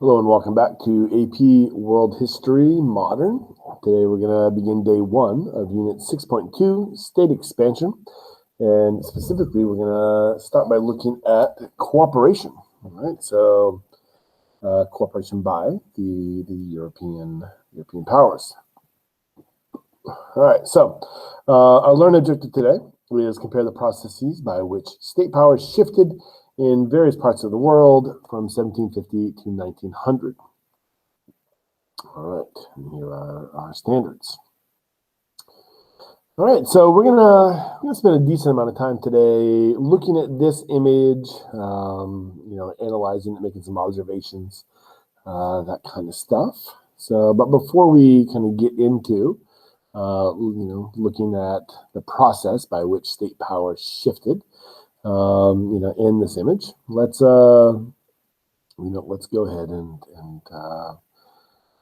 Hello and welcome back to AP World History Modern. Today we're going to begin day 1 of Unit 6.2, State Expansion. And specifically, we're going to start by looking at cooperation. All right, so cooperation by the European powers. All right, so our learned objective today is compare the processes by which state powers shifted in various parts of the world from 1750 to 1900. All right, and here are our standards. All right, so we're gonna spend a decent amount of time today looking at this image, analyzing it, making some observations, that kind of stuff. So, but before we kind of get into, looking at the process by which state powers shifted, in this image, let's go ahead and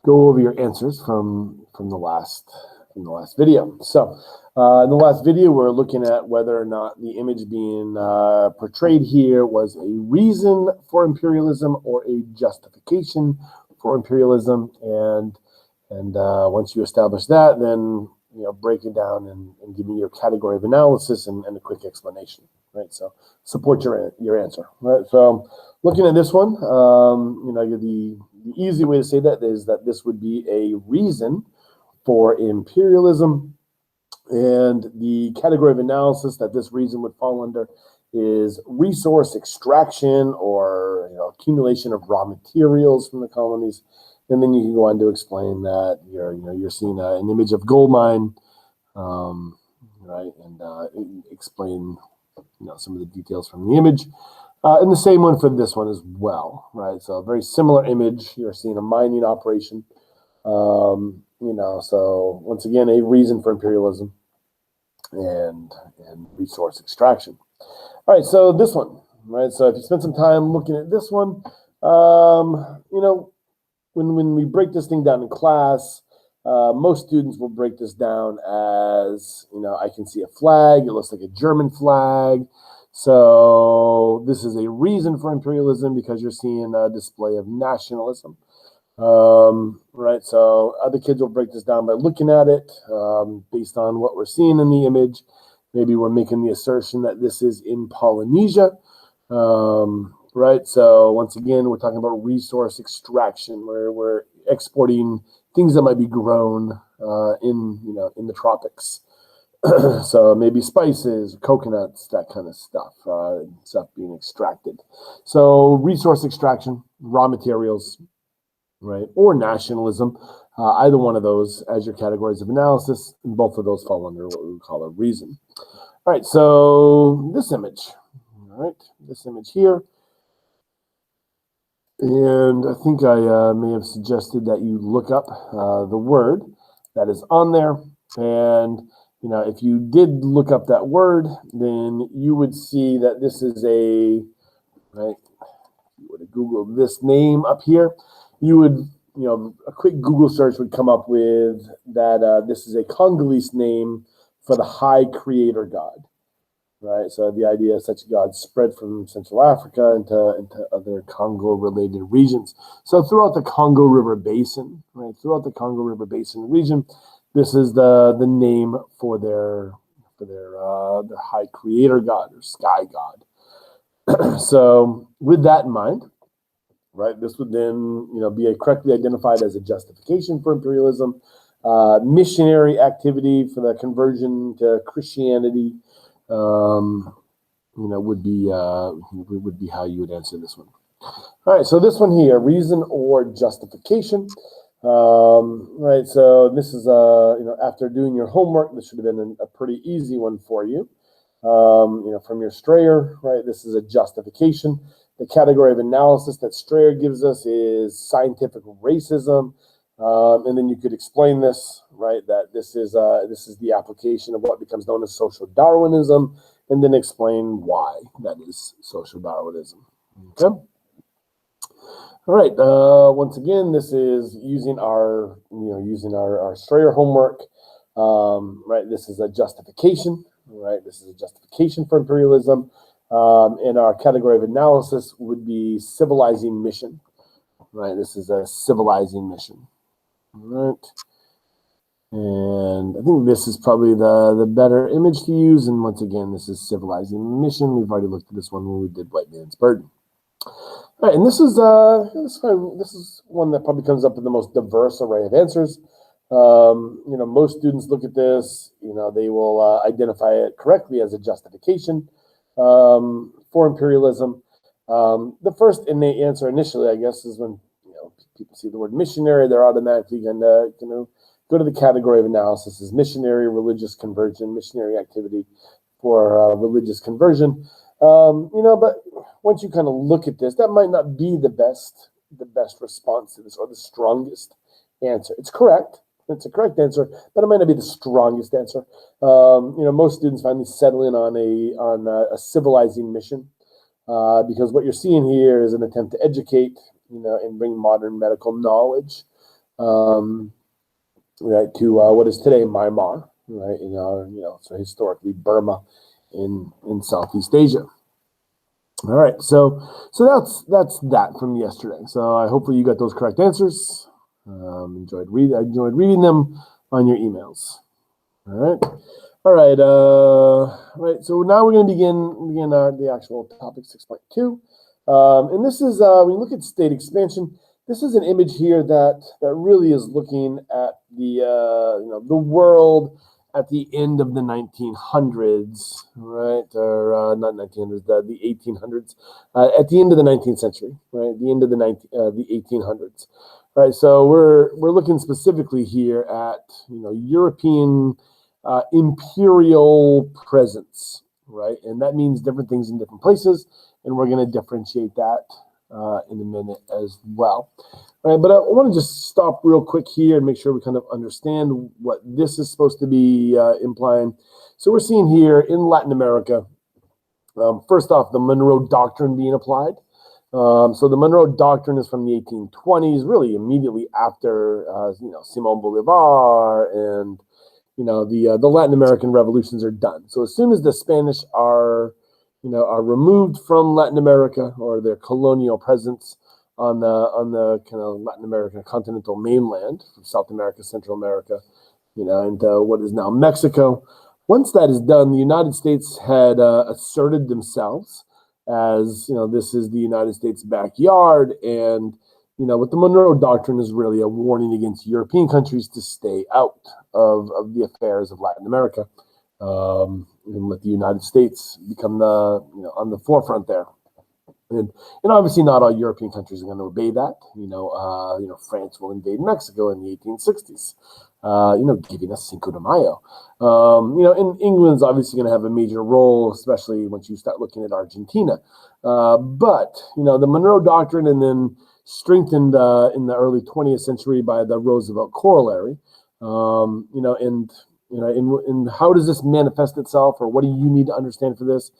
go over your answers from the last video. So in the last video, we're looking at whether or not the image being portrayed here was a reason for imperialism or a justification for imperialism, and once you establish that, then break it down and give me your category of analysis and a quick explanation. Right, so support your answer. Right, so looking at this one, the easy way to say that is that this would be a reason for imperialism, and the category of analysis that this reason would fall under is resource extraction or accumulation of raw materials from the colonies. And then you can go on to explain that you're seeing an image of gold mine, right, and explain some of the details from the image. And the same one for this one as well, right? So a very similar image. You're seeing a mining operation, so once again, a reason for imperialism and resource extraction. All right, so this one, right? So if you spend some time looking at this one, when we break this thing down in class, most students will break this down as, I can see a flag. It looks like a German flag. So this is a reason for imperialism because you're seeing a display of nationalism. Right, so other kids will break this down by looking at it based on what we're seeing in the image. Maybe we're making the assertion that this is in Polynesia. Right, so once again, we're talking about resource extraction, where we're exporting things that might be grown in the tropics. So maybe spices, coconuts, that kind of stuff being extracted. So resource extraction, raw materials, right, or nationalism, either one of those as your categories of analysis, and both of those fall under what we would call a reason. All right, so this image, all right, this image here. And I think I may have suggested that you look up the word that is on there. And, if you did look up that word, then you would see that this is right, if you were to Google this name up here, you would, a quick Google search would come up with that this is a Congolese name for the high creator god. Right, so the idea of such gods spread from Central Africa into other Congo-related regions. So throughout the Congo River Basin, right, throughout the Congo River Basin region, this is the name for their high creator god or sky god. So with that in mind, right, this would then be correctly identified as a justification for imperialism, missionary activity for the conversion to Christianity. Would be how you would answer this one. All right, so this one here, reason or justification. Right, so this is after doing your homework, this should have been a pretty easy one for you. From your Strayer, right? This is a justification. The category of analysis that Strayer gives us is scientific racism. And then you could explain this, right, that this is the application of what becomes known as social Darwinism, and then explain why that is social Darwinism. Okay. All right. Once again, this is using our Strayer homework. Right. This is a justification. Right. This is a justification for imperialism. And our category of analysis would be civilizing mission. right? This is a civilizing mission, right? And I think this is probably the better image to use. And once again, this is civilizing mission. We've already looked at this one when we did white man's burden. All right, and this is one that probably comes up with the most diverse array of answers. Most students look at this, they will identify it correctly as a justification for imperialism. The first innate answer initially, I guess, is when people see the word missionary, they're automatically going to go to the category of analysis as missionary religious conversion, missionary activity for religious conversion. But once you kind of look at this, that might not be the best response to this or the strongest answer. It's correct. It's a correct answer, but it might not be the strongest answer. Most students finally settle in on a civilizing mission because what you're seeing here is an attempt to educate, and bring modern medical knowledge, right, to what is today Myanmar, right? So historically Burma in Southeast Asia. All right, so that's that from yesterday. So hopefully you got those correct answers. I enjoyed reading them on your emails. All right. Right. So now we're going to begin the actual topic 6.2, and this is when you look at state expansion. This is an image here that really is looking at the world at the end of the 1900s, right? Or not 1900s, the 1800s. At the end of the 19th century, right? The end of the 1800s. Right, so we're looking specifically here at European imperial presence, right, and that means different things in different places, and we're going to differentiate that in a minute as well. All right, but I want to just stop real quick here and make sure we kind of understand what this is supposed to be implying. So we're seeing here in Latin America, first off, the Monroe Doctrine being applied. So the Monroe Doctrine is from the 1820s, really immediately after Simón Bolívar and the Latin American revolutions are done. So as soon as the Spanish are removed from Latin America or their colonial presence on the kind of Latin American continental mainland, from South America, Central America, and what is now Mexico. Once that is done, the United States had asserted themselves as this is the United States' backyard, and what the Monroe Doctrine is really a warning against European countries to stay out of the affairs of Latin America, and let the United States become the on the forefront there. And obviously not all European countries are going to obey that. France will invade Mexico in the 1860s. Giving us Cinco de Mayo. And England's obviously going to have a major role, especially once you start looking at Argentina. But the Monroe Doctrine, and then strengthened in the early 20th century by the Roosevelt Corollary. And how does this manifest itself, or what do you need to understand for this?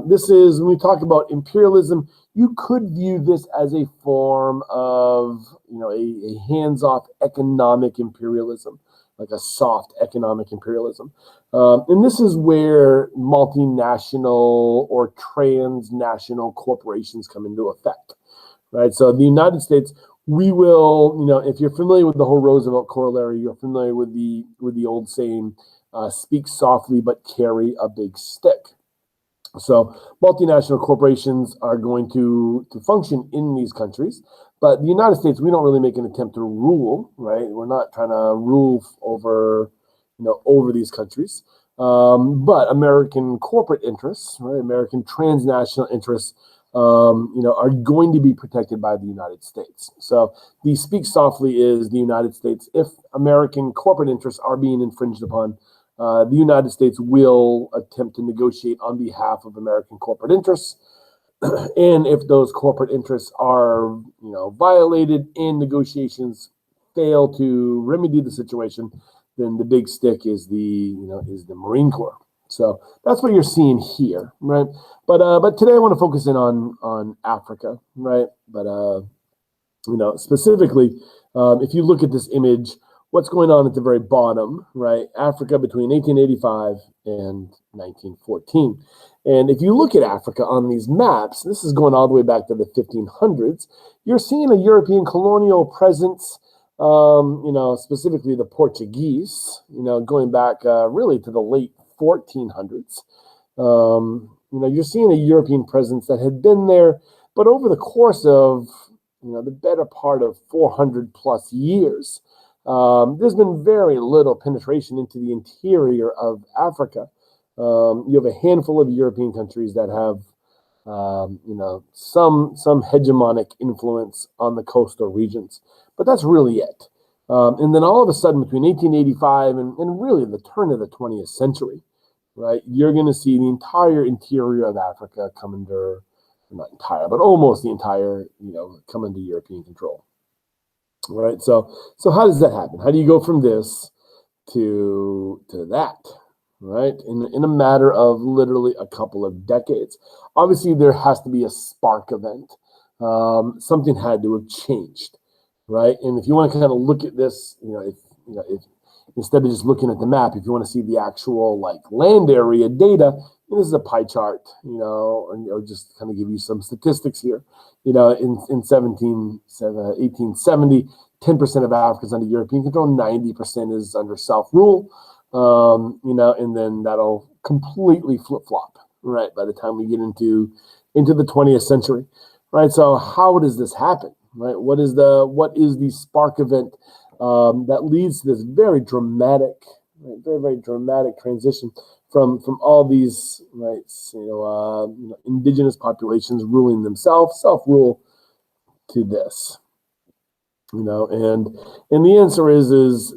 This is, when we talk about imperialism, you could view this as a form of, a hands-off economic imperialism, like a soft economic imperialism. And this is where multinational or transnational corporations come into effect, right? So the United States, we will, if you're familiar with the whole Roosevelt Corollary, you're familiar with the old saying, speak softly but carry a big stick. So multinational corporations are going to function in these countries, but the United States, we don't really make an attempt to rule, right? We're not trying to rule over these countries. But American corporate interests, right? American transnational interests, are going to be protected by the United States. So the speak softly is the United States. If American corporate interests are being infringed upon, the United States will attempt to negotiate on behalf of American corporate interests. And if those corporate interests are, violated and negotiations fail to remedy the situation, then the big stick is the Marine Corps. So that's what you're seeing here, right? But today I want to focus in on Africa, right? But specifically, if you look at this image, what's going on at the very bottom, right? Africa between 1885 and 1914. And if you look at Africa on these maps, this is going all the way back to the 1500s, you're seeing a European colonial presence, specifically the Portuguese, going back really to the late 1400s. You're seeing a European presence that had been there, but over the course of, the better part of 400 plus years, there's been very little penetration into the interior of Africa. You have a handful of European countries that have, some hegemonic influence on the coastal regions, but that's really it. And then all of a sudden, between 1885 and really the turn of the 20th century, right, you're going to see the entire interior of Africa come under, not entire, but almost the entire, come under European control. Right. So how does that happen? How do you go from this to that? Right. In a matter of literally a couple of decades. Obviously, there has to be a spark event. Something had to have changed. Right. And if you want to kind of look at this, if instead of just looking at the map, if you want to see the actual land area data, this is a pie chart, or just kind of give you some statistics here. In 1870, 10% of Africa is under European control, 90% is under self-rule, and then that'll completely flip-flop, right, by the time we get into the 20th century, right? So how does this happen, right? What is the spark event that leads to this very dramatic, very, very dramatic transition from all these, right, indigenous populations ruling themselves, self-rule, to this, and the answer is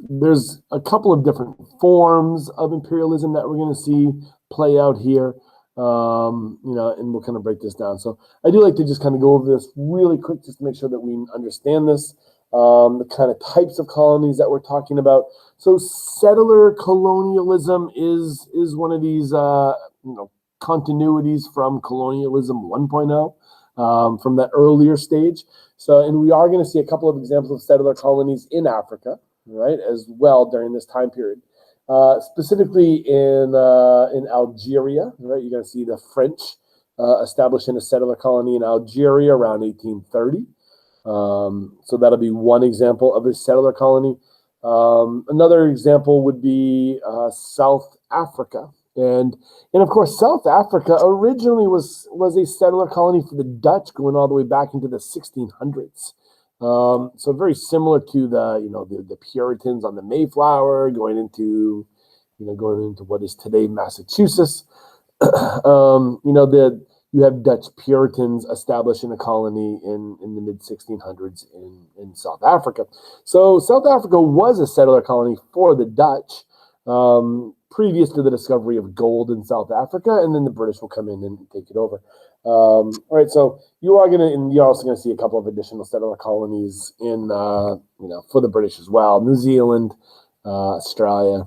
there's a couple of different forms of imperialism that we're going to see play out here, and we'll kind of break this down. So I do like to just kind of go over this really quick, just to make sure that we understand this. The kind of types of colonies that we're talking about. So settler colonialism is one of these continuities from colonialism 1.0, from that earlier stage. So, and we are going to see a couple of examples of settler colonies in Africa, right, as well during this time period. Specifically in Algeria, right, you're going to see the French establishing a settler colony in Algeria around 1830. So that'll be one example of a settler colony. Another example would be South Africa. And of course, South Africa originally was a settler colony for the Dutch going all the way back into the 1600s. So very similar to the Puritans on the Mayflower going into what is today Massachusetts. You have Dutch Puritans establishing a colony in the mid-1600s in South Africa. So South Africa was a settler colony for the Dutch previous to the discovery of gold in South Africa, and then the British will come in and take it over. All right, so you're also going to see a couple of additional settler colonies in, for the British as well. New Zealand, Australia.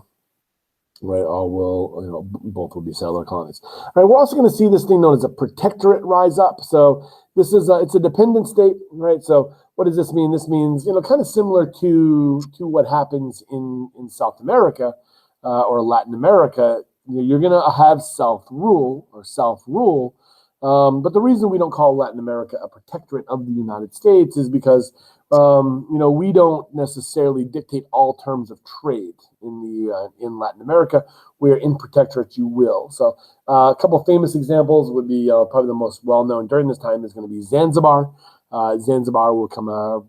Right, both will be settler colonies. All right, we're also going to see this thing known as a protectorate rise up. So this is it's a dependent state, right? So what does this mean? This means kind of similar to what happens in South America or Latin America. You're going to have self-rule, but the reason we don't call Latin America a protectorate of the United States is because we don't necessarily dictate all terms of trade in Latin America, where in protectorates you will. So a couple of famous examples would be probably the most well-known during this time is going to be Zanzibar. Zanzibar will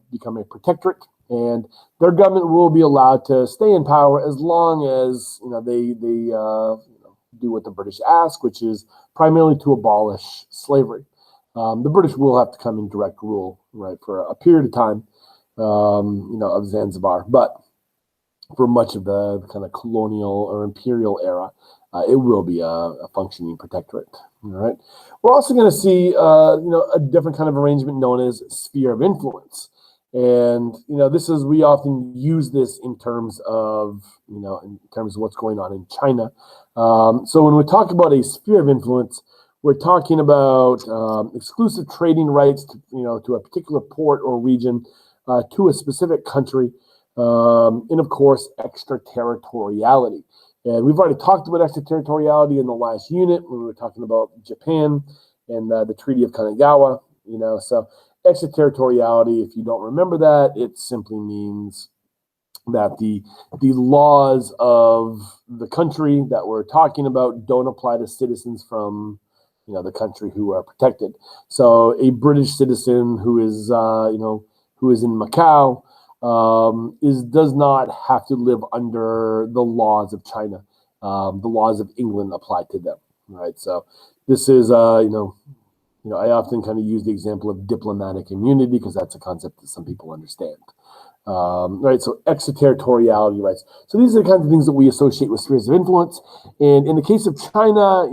become a protectorate, and their government will be allowed to stay in power as long as they do what the British ask, which is primarily to abolish slavery. The British will have to come in direct rule, right, for a period of time, of Zanzibar. But for much of the kind of colonial or imperial era, it will be a functioning protectorate. All right. We're also going to see, a different kind of arrangement known as sphere of influence. And, we often use this in terms of what's going on in China. So when we talk about a sphere of influence, we're talking about exclusive trading rights to a particular port or region, to a specific country, And of course, extraterritoriality. And we've already talked about extraterritoriality in the last unit when we were talking about Japan and the Treaty of Kanagawa. So extraterritoriality, if you don't remember that, it simply means that the laws of the country that we're talking about don't apply to citizens from the country who are protected. So a British citizen who is who is in Macau does not have to live under the laws of China. The laws of England apply to them, right? So this is I often kind of use the example of diplomatic immunity because that's a concept that some people understand. Right, so extraterritoriality rights. So these are the kinds of things that we associate with spheres of influence. And in the case of China,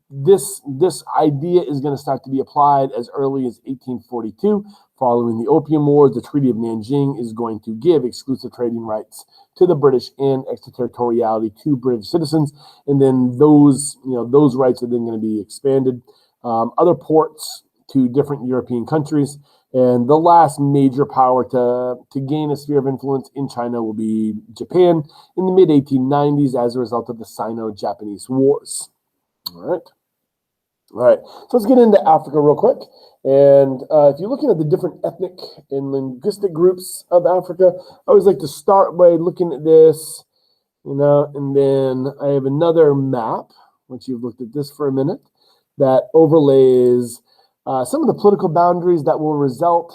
this idea is going to start to be applied as early as 1842. Following the Opium Wars, the Treaty of Nanjing is going to give exclusive trading rights to the British and extraterritoriality to British citizens. And then those rights are then going to be expanded. Other ports to different European countries. And the last major power to gain a sphere of influence in China will be Japan in the mid-1890s as a result of the Sino-Japanese Wars. All right. So let's get into Africa real quick. And if you're looking at the different ethnic and linguistic groups of Africa, I always like to start by looking at this, and then I have another map, once you've looked at this for a minute, that overlays some of the political boundaries that will result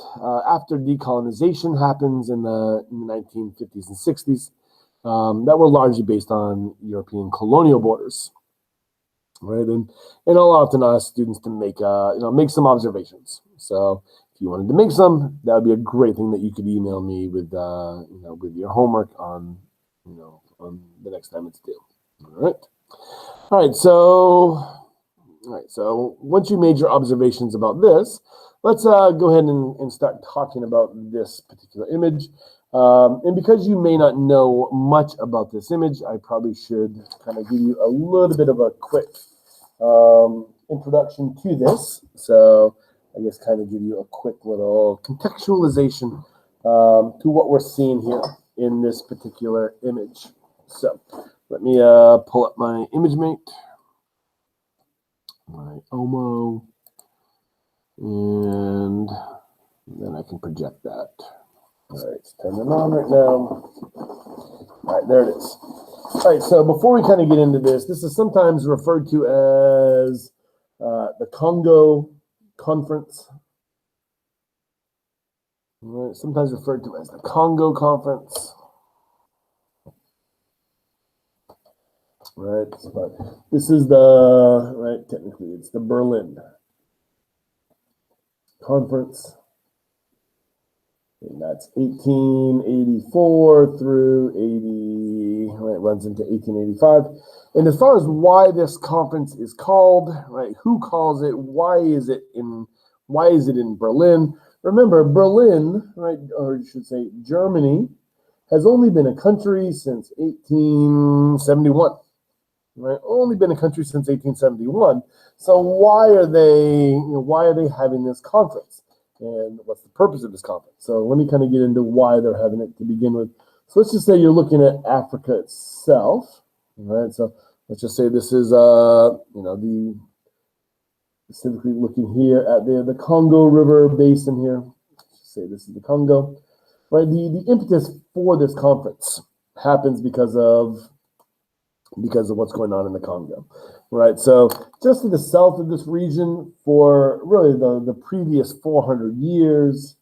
after decolonization happens in the 1950s and 60s that were largely based on European colonial borders, right? And I'll often ask students to make some observations. So if you wanted to make some, that would be a great thing that you could email me with with your homework on on the next time it's due. All right. So once you made your observations about this, let's go ahead and start talking about this particular image. And because you may not know much about this image, I probably should kind of give you a little bit of a quick introduction to this. So I guess kind of give you a quick little contextualization to what we're seeing here in this particular image. So let me pull up my ImageMate. My OMO, and then I can project that. All right, let's turn them on right now. All right, there it is. All right, so before we kind of get into this is sometimes referred to as the Congo Conference. All right, sometimes referred to as the Congo Conference. Right, but this is technically it's the Berlin Conference, and that's 1884 through 80, it runs into 1885. And as far as why this conference is called, right, who calls it, why is it in Berlin? Remember, Berlin, right, or you should say Germany, has only been a country since 1871. Right, only been a country since 1871. So why are they having this conference? And what's the purpose of this conference? So let me kind of get into why they're having it to begin with. So let's just say you're looking at Africa itself. Right. So let's just say this is specifically looking here at the Congo River basin here. Let's just say this is the Congo. Right. The impetus for this conference happens because of what's going on in the Congo, right? So just to the south of this region for really the previous 400 years,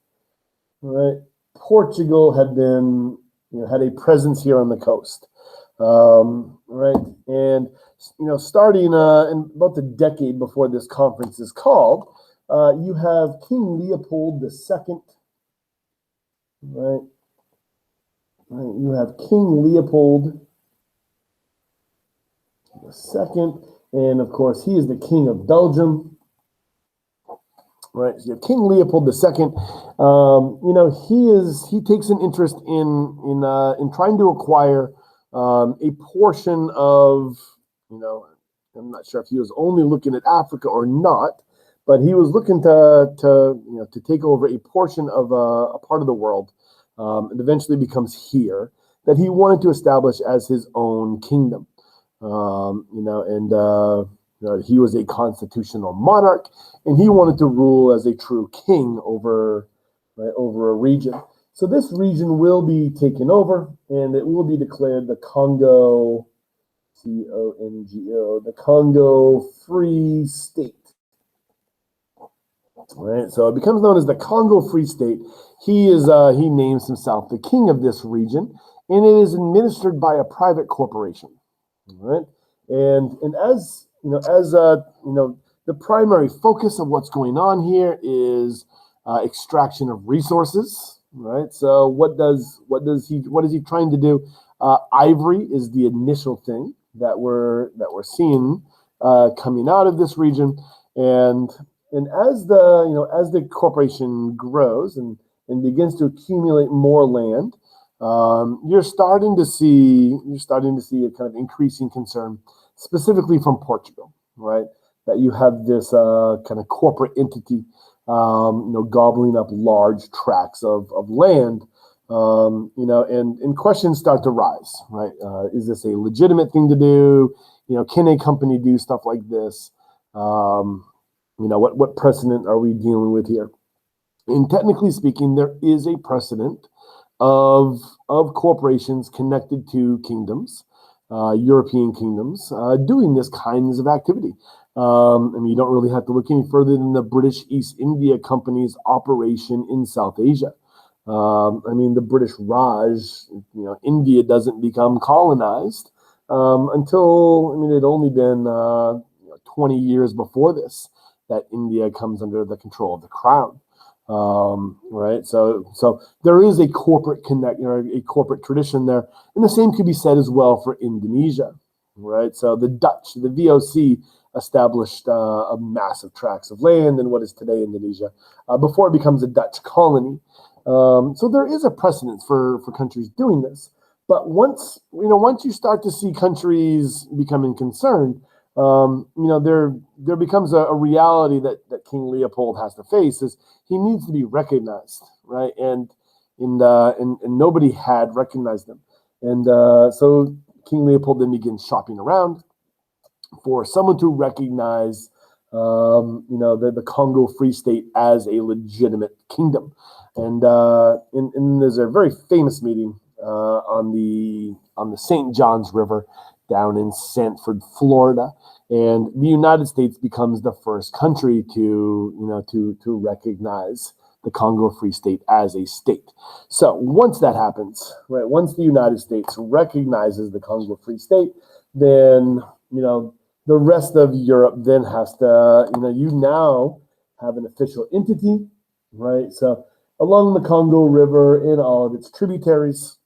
right, Portugal had a presence here on the coast, right? And, starting in about the decade before this conference is called, you have King Leopold II, right? You have King Leopold II, and of course he is the King of Belgium, right? So you have King Leopold II. He takes an interest in trying to acquire a portion of, I'm not sure if he was only looking at Africa or not, but he was looking to take over a portion of a part of the world and eventually becomes here, that he wanted to establish as his own kingdom. He was a constitutional monarch, and he wanted to rule as a true king over a region. So this region will be taken over, and it will be declared the Congo, Congo, the Congo Free State. Right, so it becomes known as the Congo Free State. He names himself the king of this region, and it is administered by a private corporation. Right, and as the primary focus of what's going on here is extraction of resources. Right, so what is he trying to do? Ivory is the initial thing that we're seeing coming out of this region, and as the corporation grows and begins to accumulate more land, you're starting to see a kind of increasing concern, specifically from Portugal, right? That you have this kind of corporate entity, gobbling up large tracts of land, and questions start to rise, right? Is this a legitimate thing to do? Can a company do stuff like this? What precedent are we dealing with here? And technically speaking, there is a precedent of corporations connected to kingdoms, European kingdoms, doing this kinds of activity. You don't really have to look any further than the British East India Company's operation in South Asia. The British Raj, India doesn't become colonized until, it'd only been 20 years before this that India comes under the control of the crown. Right, so there is a corporate a corporate tradition there, and the same could be said as well for Indonesia, right? So the Dutch, the VOC, established a massive tracts of land in what is today Indonesia before it becomes a Dutch colony. So there is a precedence for countries doing this, but once you start to see countries becoming concerned, there becomes a reality that King Leopold has to face is he needs to be recognized, right? And nobody had recognized him. And so King Leopold then begins shopping around for someone to recognize, the Congo Free State as a legitimate kingdom. And there's a very famous meeting on the St. Johns River down in Sanford, Florida, and the United States becomes the first country to recognize the Congo Free State as a state. So once that happens, right, once the United States recognizes the Congo Free State, then the rest of Europe then has to, you now have an official entity, right? So along the Congo River and all of its tributaries,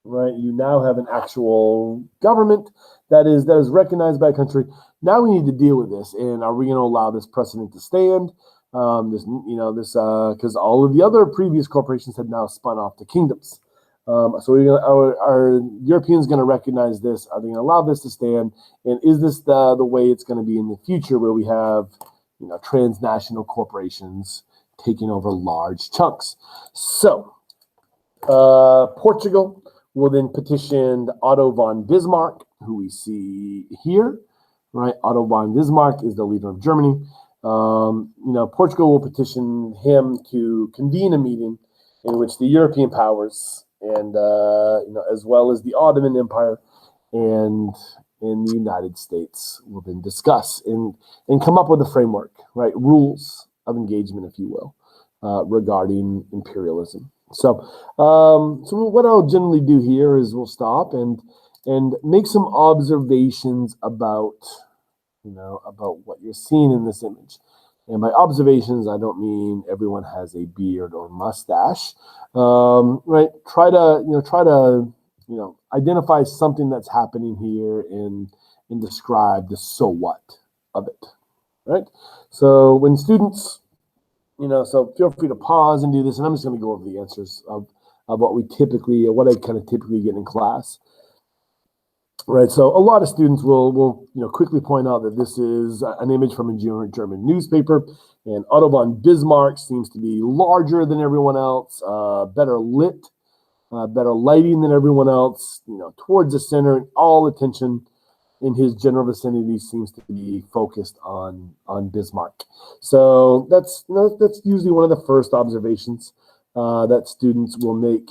right, you now have an actual government that is recognized by a country. Now we need to deal with this, and are we going to allow this precedent to stand? Because all of the other previous corporations had now spun off to kingdoms. So are Europeans going to recognize this? Are they going to allow this to stand? And is this the way it's going to be in the future, where we have transnational corporations taking over large chunks? So Portugal will then petition Otto von Bismarck, who we see here, right? Otto von Bismarck is the leader of Germany. Portugal will petition him to convene a meeting in which the European powers and as well as the Ottoman Empire and the United States will then discuss and come up with a framework, right? Rules of engagement, if you will, regarding imperialism. So what I'll generally do here is we'll stop and make some observations about what you're seeing in this image. And by observations, I don't mean everyone has a beard or mustache, right? Try to identify something that's happening here and describe the so what of it, right? So when students, so feel free to pause and do this, and I'm just going to go over the answers of what I kind of typically get in class. Right, so a lot of students will quickly point out that this is an image from a German newspaper. And Otto von Bismarck seems to be larger than everyone else, better lit, better lighting than everyone else, towards the center, and all attention in his general vicinity seems to be focused on Bismarck. So that's usually one of the first observations that students will make.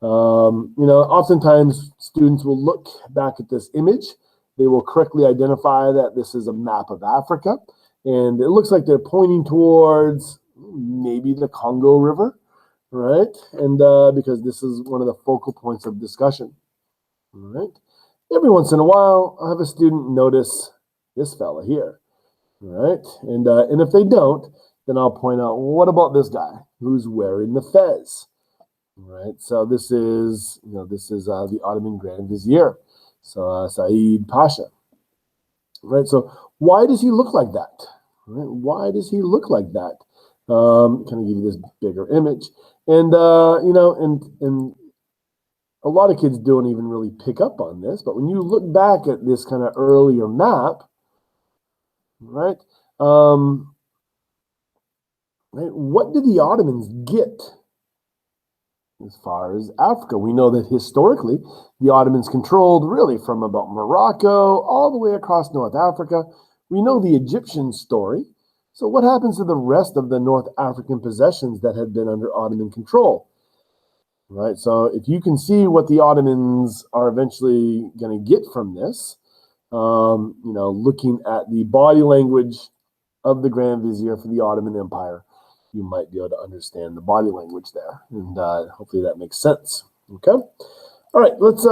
Oftentimes students will look back at this image. They will correctly identify that this is a map of Africa, and it looks like they're pointing towards maybe the Congo River, right? And because this is one of the focal points of discussion, right? Every once in a while, I'll have a student notice this fella here, right? And if they don't, then I'll point out, well, what about this guy who's wearing the fez, right? So this is the Ottoman Grand Vizier, so Said Pasha, right? So why does he look like that? Right? Why does he look like that? Kind of give you this bigger image, and and a lot of kids don't even really pick up on this, but when you look back at this kind of earlier map, right, what did the Ottomans get as far as Africa? We know that historically, the Ottomans controlled really from about Morocco all the way across North Africa. We know the Egyptian story. So what happens to the rest of the North African possessions that had been under Ottoman control? Right, so if you can see what the Ottomans are eventually going to get from this, looking at the body language of the Grand Vizier for the Ottoman Empire, you might be able to understand the body language there, and hopefully that makes sense. Okay, all right, let's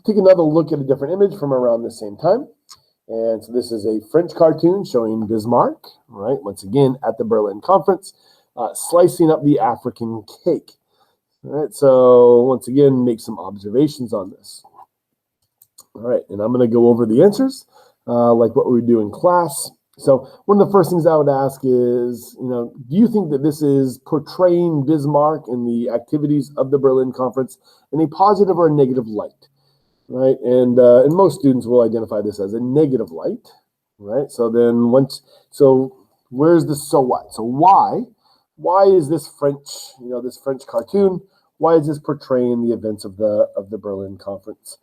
take another look at a different image from around the same time. And so this is a French cartoon showing Bismarck, right? Once again at the Berlin Conference, slicing up the African cake. All right, so once again, make some observations on this. All right, and I'm going to go over the answers like what we do in class. So one of the first things I would ask is, do you think that this is portraying Bismarck and the activities of the Berlin Conference in a positive or a negative light? Right, and most students will identify this as a negative light, right? So then where's the so what? So why is this French cartoon? Why is this portraying the events of the Berlin Conference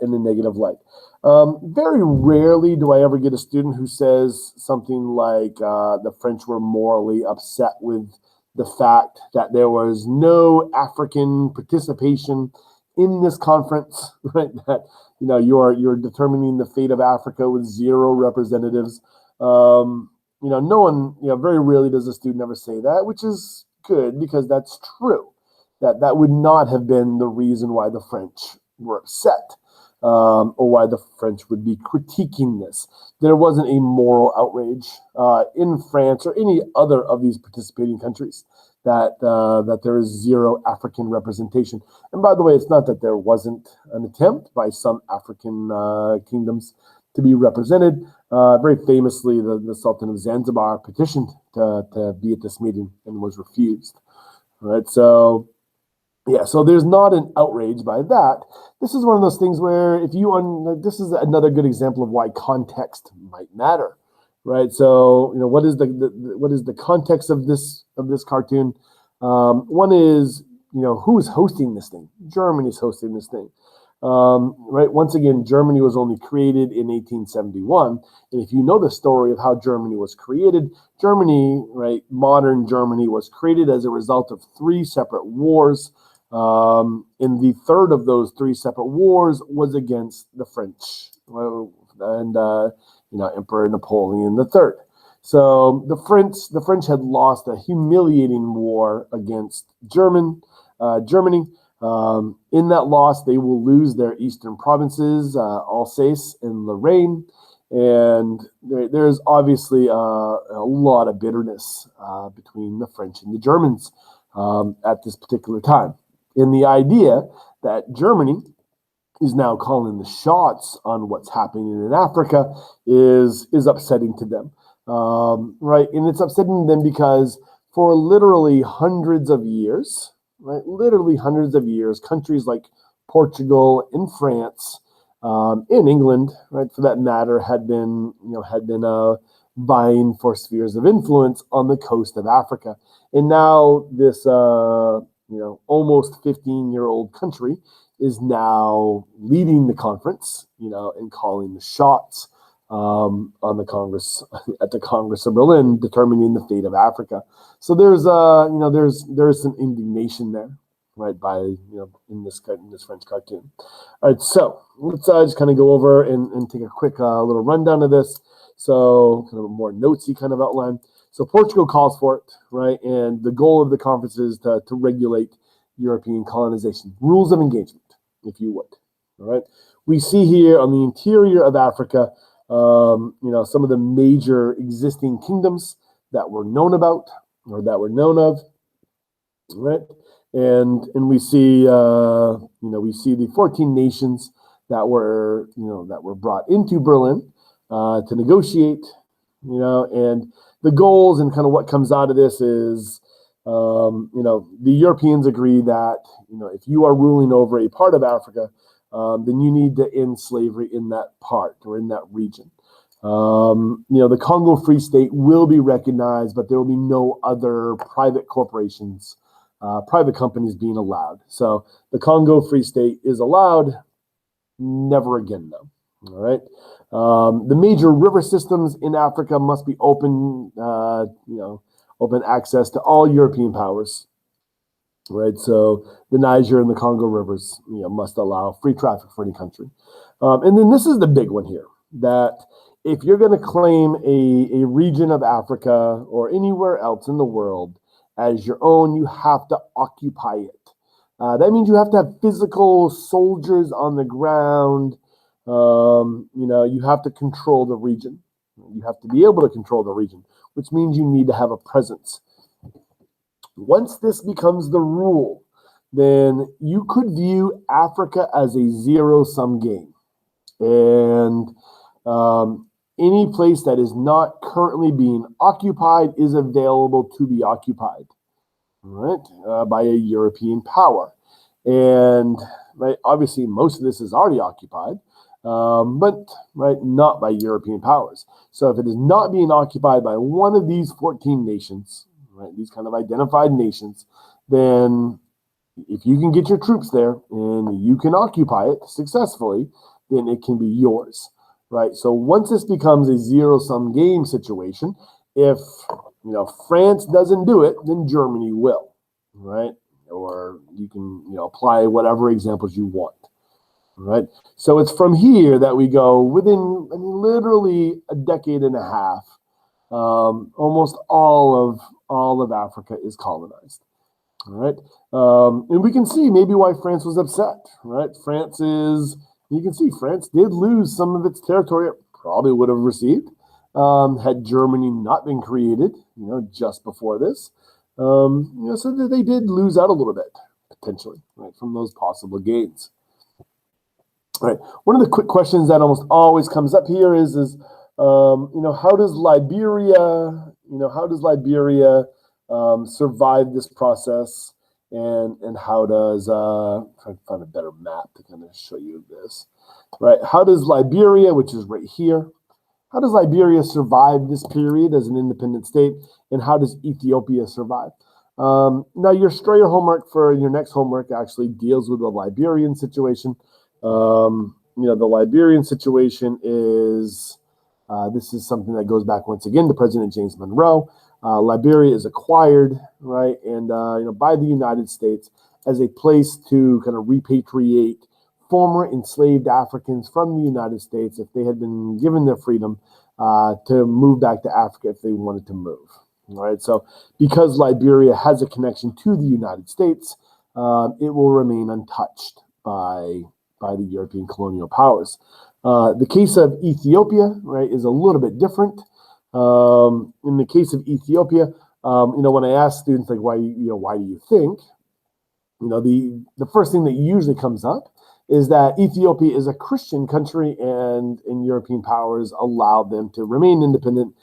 in a negative light? Very rarely do I ever get a student who says something like the French were morally upset with the fact that there was no African participation in this conference, right? That you're determining the fate of Africa with 0 representatives. No one, very rarely does a student ever say that, which is good because that's true. That would not have been the reason why the French were upset, or why the French would be critiquing this. There wasn't a moral outrage in France or any other of these participating countries that there is 0 African representation. And by the way, it's not that there wasn't an attempt by some African kingdoms to be represented. Very famously, the Sultan of Zanzibar petitioned to be at this meeting and was refused. All right, so yeah, so there's not an outrage by that. This is one of those things where this is another good example of why context might matter. Right, so what is the context of this cartoon? One is who is hosting this thing? Germany's hosting this thing. Right. Once again, Germany was only created in 1871, and if you know the story of how Germany was created, modern Germany was created as a result of 3 separate wars. And the third of those 3 separate wars was against the French, and Emperor Napoleon III. So the French had lost a humiliating war against Germany. In that loss, they will lose their eastern provinces, Alsace and Lorraine, and there's obviously a lot of bitterness between the French and the Germans at this particular time. And the idea that Germany is now calling the shots on what's happening in Africa is upsetting to them, right? And it's upsetting them because for literally hundreds of years, right? Literally hundreds of years, countries like Portugal and France, and England, right, for that matter, had been vying for spheres of influence on the coast of Africa. And now this, almost 15-year-old country is now leading the conference, and calling the shots on the Congress at the Congress of Berlin, determining the fate of Africa. So there's some indignation there, right? By in this French cartoon. All right, so let's just kind of go over and take a quick little rundown of this. So kind of a more notesy kind of outline. So Portugal calls for it, right? And the goal of the conference is to regulate European colonization, rules of engagement, if you would. All right. We see here on the interior of Africa, some of the major existing kingdoms that were known about or that were known of, right? And we see the 14 nations that were brought into Berlin to negotiate, and the goals and kind of what comes out of this is, the Europeans agree that, if you are ruling over a part of Africa, then you need to end slavery in that part or in that region. The Congo Free State will be recognized, but there will be no other private corporations, private companies being allowed. So the Congo Free State is allowed, never again though. All right. The major river systems in Africa must be open, open access to all European powers. Right. So the Niger and the Congo rivers, must allow free traffic for any country. And then this is the big one here, that if you're going to claim a region of Africa or anywhere else in the world as your own, you have to occupy it. That means you have to have physical soldiers on the ground. You have to control the region. You have to be able to control the region, which means you need to have a presence. Once this becomes the rule, then you could view Africa as a zero-sum game. And any place that is not currently being occupied is available to be occupied, right, by a European power. And right, obviously, most of this is already occupied, but right, not by European powers. So if it is not being occupied by one of these 14 nations, right, these kind of identified nations, then if you can get your troops there and you can occupy it successfully, then it can be yours, right? So once this becomes a zero-sum game situation, if France doesn't do it, then Germany will, right? Or you can apply whatever examples you want, right? So it's from here that we go within, literally a decade and a half. Almost all of Africa is colonized. All right. And we can see maybe why France was upset, right? You can see France did lose some of its territory it probably would have received had Germany not been created, just before this. So that they did lose out a little bit, potentially, right, from those possible gains. All right. One of the quick questions that almost always comes up here is how does Liberia, survive this process, and how does try to find a better map to kind of show you this, right? How does Liberia, which is right here, how does Liberia survive this period as an independent state, and how does Ethiopia survive? Now, your homework for your next homework actually deals with the Liberian situation. The Liberian situation is. This is something that goes back once again to President James Monroe. Liberia is acquired, right, and by the United States as a place to kind of repatriate former enslaved Africans from the United States if they had been given their freedom to move back to Africa if they wanted to move. All right, so because Liberia has a connection to the United States, it will remain untouched by the European colonial powers. The case of Ethiopia, right, is a little bit different. In the case of Ethiopia, when I ask students like, why do you think? The first thing that usually comes up is that Ethiopia is a Christian country, and European powers allowed them to remain independent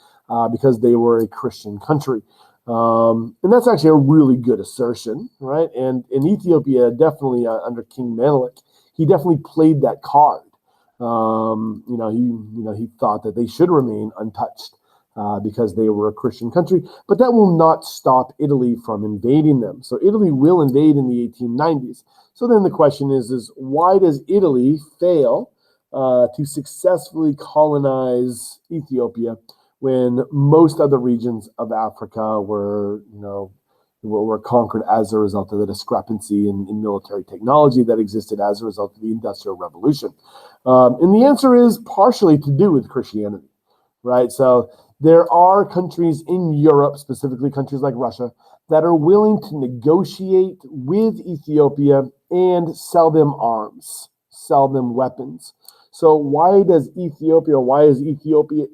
because they were a Christian country. And that's actually a really good assertion, right? And in Ethiopia, definitely under King Menelik, he definitely played that card. He thought that they should remain untouched because they were a Christian country, but that will not stop Italy from invading them. So Italy will invade in the 1890s. So then the question is why does Italy fail to successfully colonize Ethiopia when most other regions of Africa were conquered as a result of the discrepancy in military technology that existed as a result of the Industrial Revolution? And the answer is partially to do with Christianity, right? So there are countries in Europe, specifically countries like Russia, that are willing to negotiate with Ethiopia and sell them arms, sell them weapons. So why is Ethiopia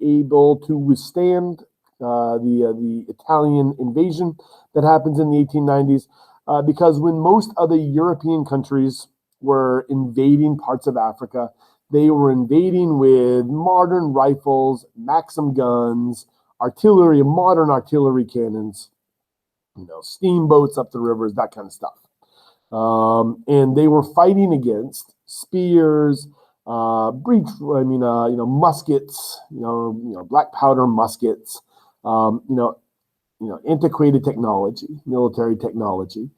able to withstand the Italian invasion that happens in the 1890s? Because when most other European countries were invading parts of Africa, they were invading with modern rifles, Maxim guns, artillery, modern artillery cannons, steamboats up the rivers, that kind of stuff. And they were fighting against spears, muskets, black powder muskets, antiquated technology, military technology.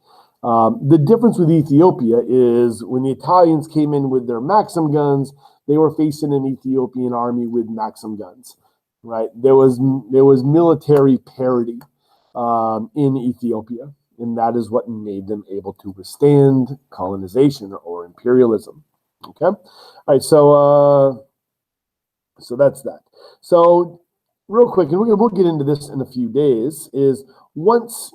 The difference with Ethiopia is when the Italians came in with their Maxim guns, they were facing an Ethiopian army with Maxim guns, right? There was military parity in Ethiopia, and that is what made them able to withstand colonization or imperialism. Okay, all right. So that's that. So real quick, and we'll get into this in a few days. Is once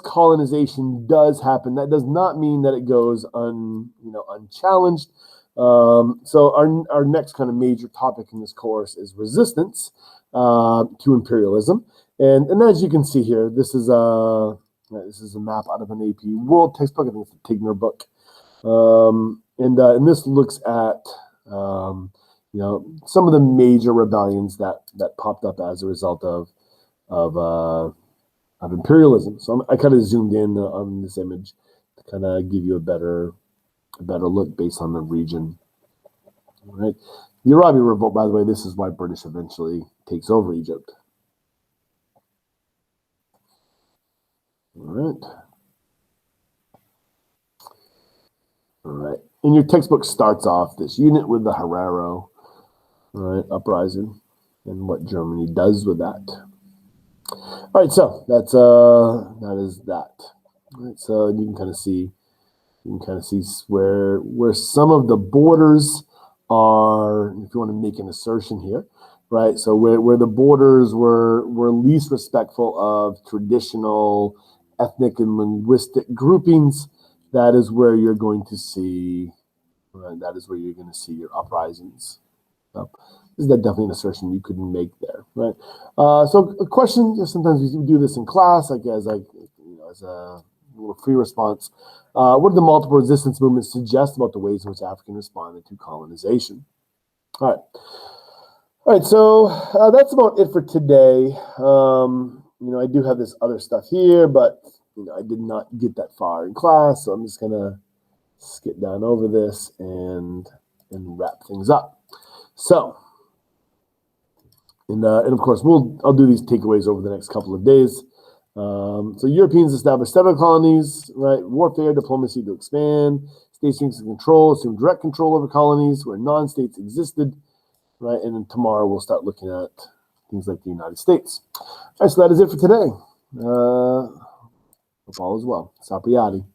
colonization does happen, that does not mean that it goes unchallenged. So our next kind of major topic in this course is resistance to imperialism, and as you can see here, this is a map out of an AP World textbook. I think it's a Tigner book, and this looks at some of the major rebellions that popped up as a result of imperialism. So I kind of zoomed in on this image to kind of give you a better look based on the region. All right. The Arabi Revolt, by the way, this is why British eventually takes over Egypt. All right. All right. And your textbook starts off this unit with the Herero, right, uprising, and what Germany does with that. All right, so that is that. All right, so you can kind of see where some of the borders are, if you want to make an assertion here, right? So where the borders were least respectful of traditional ethnic and linguistic groupings, that is where you're going to see your uprisings. So is that definitely an assertion you could make there, right? So a question, sometimes we do this in class, as a little free response. What do the multiple resistance movements suggest about the ways in which Africans responded to colonization? All right. So that's about it for today. I do have this other stuff here, but I did not get that far in class, so I'm just gonna skip down over this and wrap things up. So, and of course, I'll do these takeaways over the next couple of days. So Europeans established several colonies, right? Warfare, diplomacy to expand, state strengths and control, assumed direct control over colonies where non-states existed, right? And then tomorrow we'll start looking at things like the United States. All right, so that is it for today. Hope all is well. Sapriati.